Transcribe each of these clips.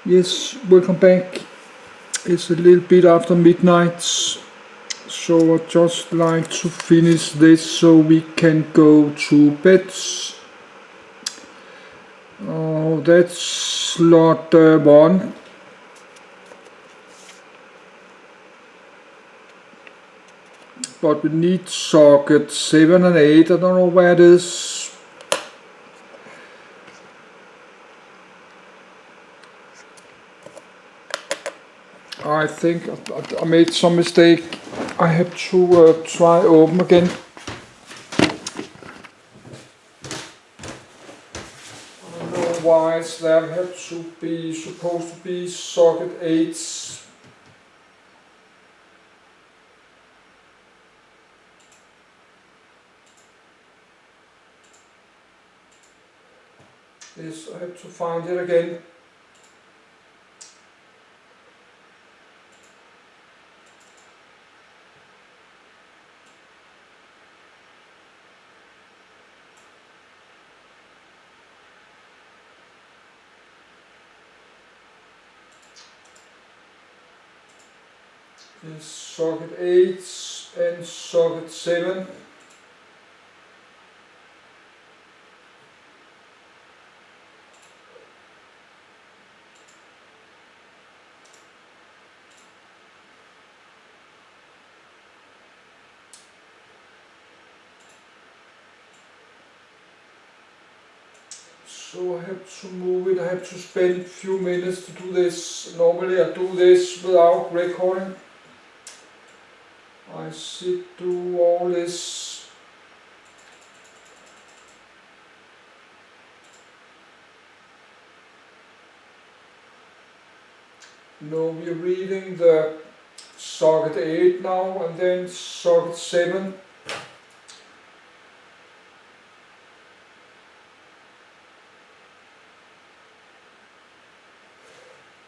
Yes, welcome back. It's a little bit after midnight, so I'd just like to finish this so we can go to bed. Oh, that's slot 1. But we need socket 7 and 8. I don't know where it is. I think I made some mistake. I have to try open again. I don't know why it's there. I have to be supposed to be socket 8. Yes, I have to find it again. Is socket 8 and socket 7. So I have to move it. I have to spend a few minutes to do this. Normally I do this without recording. I sit do all this. No, we're reading the socket 8 now and then socket 7.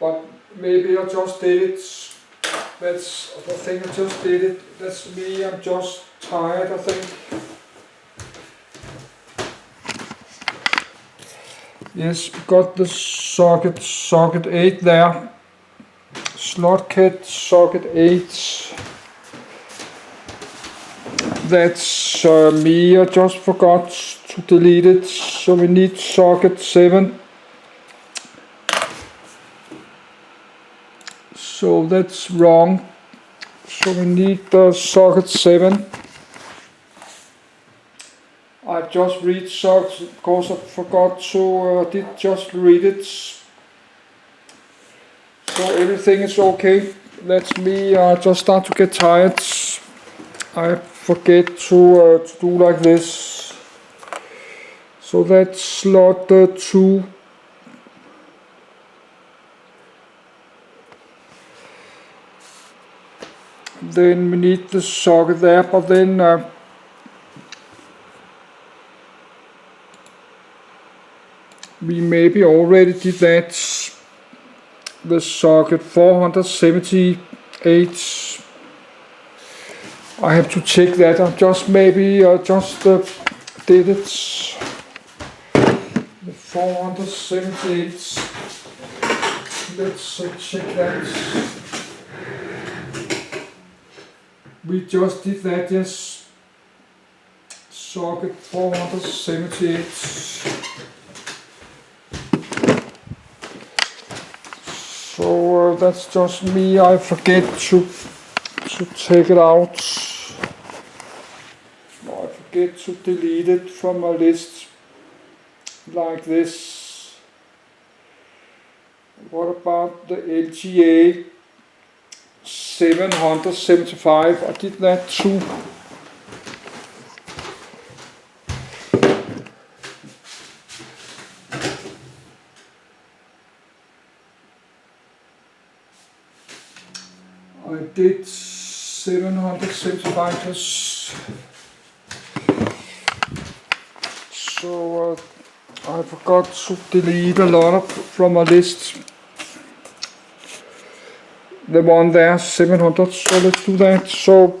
But maybe I just did it. That's the thing, I just did it. That's me, I'm just tired, I think. Yes, we got the socket 8 there. Slot kit, socket 8. That's me, I just forgot to delete it. So we need socket 7. So that's wrong. So we need the socket 7. I just read sockets because I forgot to, did just read it. So everything is okay. That's me, I just start to get tired. I forget to do like this. So that's slot 2. Then we need the socket there, but then we maybe already did that. The socket 478. I have to check that. I just maybe just did it. The 478. Let's check that. We just did that, yes. Socket 478. So that's just me. I forget to take it out. I forget to delete it from my list like this. What about the LGA 775? I did that too. I did 775 plus. So I forgot to delete a lot from my list. The one there, 700, so let's do that. So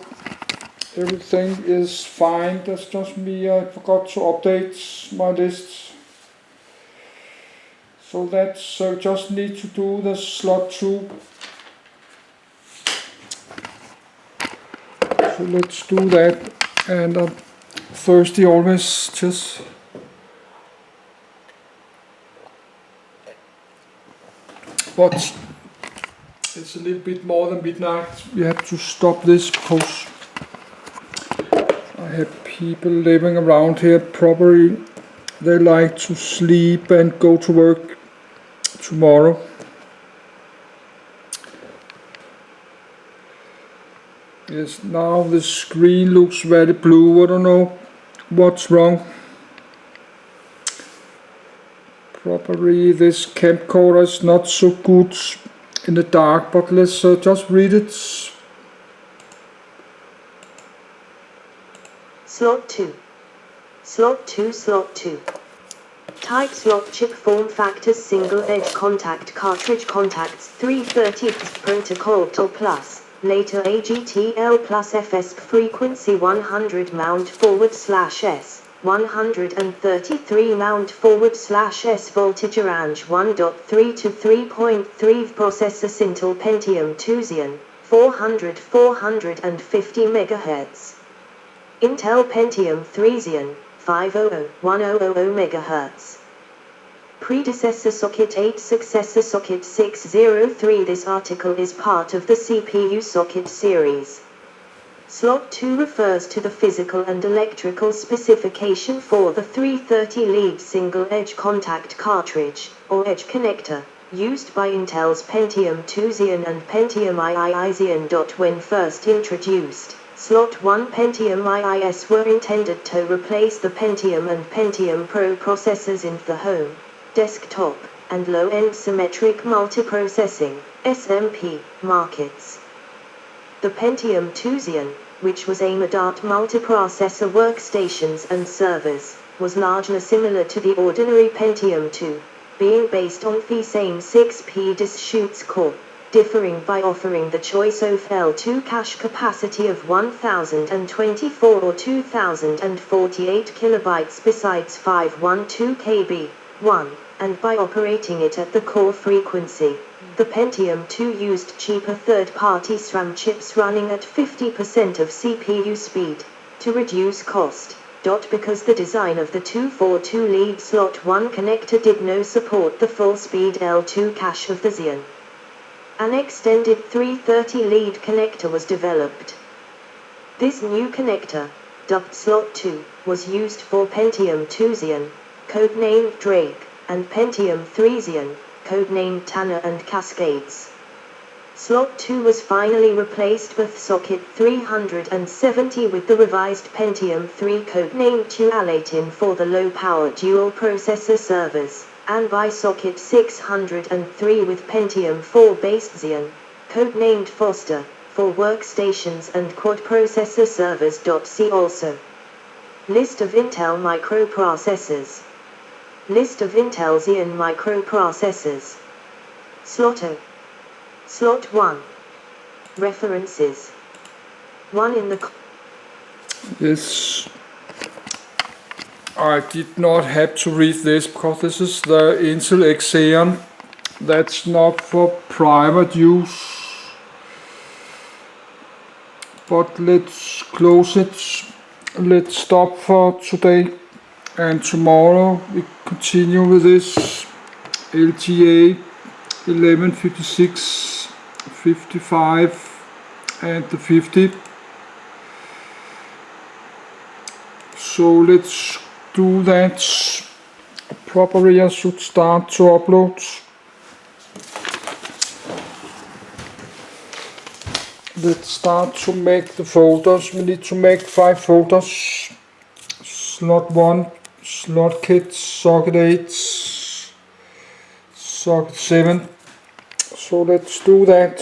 everything is fine, that's just me, I forgot to update my list. So that's just need to do the slot 2. So let's do that, and I'm thirsty always, just but it's a little bit more than midnight. We have to stop this because I have people living around here, probably they like to sleep and go to work tomorrow. Yes, now the screen looks very blue. I don't know what's wrong. Probably this camcorder is not so good in the dark, but let's just read it. Slot 2. Slot 2. Slot 2. Type slot chip form factors single edge contact cartridge contacts 330 protocol TOL plus. Later AGTL plus FS frequency 100 mount /S 133 mount /S voltage range 1.3 to 3.3 processor Intel Pentium 2 Xeon 450 MHz Intel Pentium 3 Xeon 500-1000 MHz Predecessor socket 8 successor socket 603. This article is part of the CPU socket series. Slot 2 refers to the physical and electrical specification for the 330 lead single-edge contact cartridge, or edge connector, used by Intel's Pentium 2 Xeon and Pentium II Xeon. When first introduced, Slot 1 Pentium IIs were intended to replace the Pentium and Pentium Pro processors in the home, desktop, and low-end symmetric multiprocessing (SMP) markets. The Pentium 2 Xeon, which was aimed at multiprocessor workstations and servers, was largely similar to the ordinary Pentium 2, being based on the same 6P Deschutes core, differing by offering the choice of L2 cache capacity of 1024 or 2048 kilobytes besides 512 KB. 1, and by operating it at the core frequency. The Pentium 2 used cheaper third-party SRAM chips running at 50% of CPU speed, to reduce cost. Because the design of the 242 lead slot 1 connector did not support the full-speed L2 cache of the Xeon. An extended 330 lead connector was developed. This new connector, dubbed Slot 2, was used for Pentium 2 Xeon, codenamed Drake, and Pentium 3 Xeon, codenamed Tanner and Cascades. Slot 2 was finally replaced with socket 370 with the revised Pentium 3 codenamed Tualatin for the low-power dual-processor servers, and by socket 603 with Pentium 4-based Xeon, codenamed Foster, for workstations and quad-processor servers. See also List of Intel microprocessors. List of Intel Xeon microprocessors. Slot 0. Slot 1. References. 1 in the... Yes, I did not have to read this because this is the Intel Xeon. That's not for private use. But let's close it. Let's stop for today. And tomorrow we continue with this LTA 1156, 55 and the 50. So let's do that. Probably I should start to upload. Let's start to make the folders. We need to make 5 folders. Slot 1, slot kit, socket 8, socket 7. So let's do that.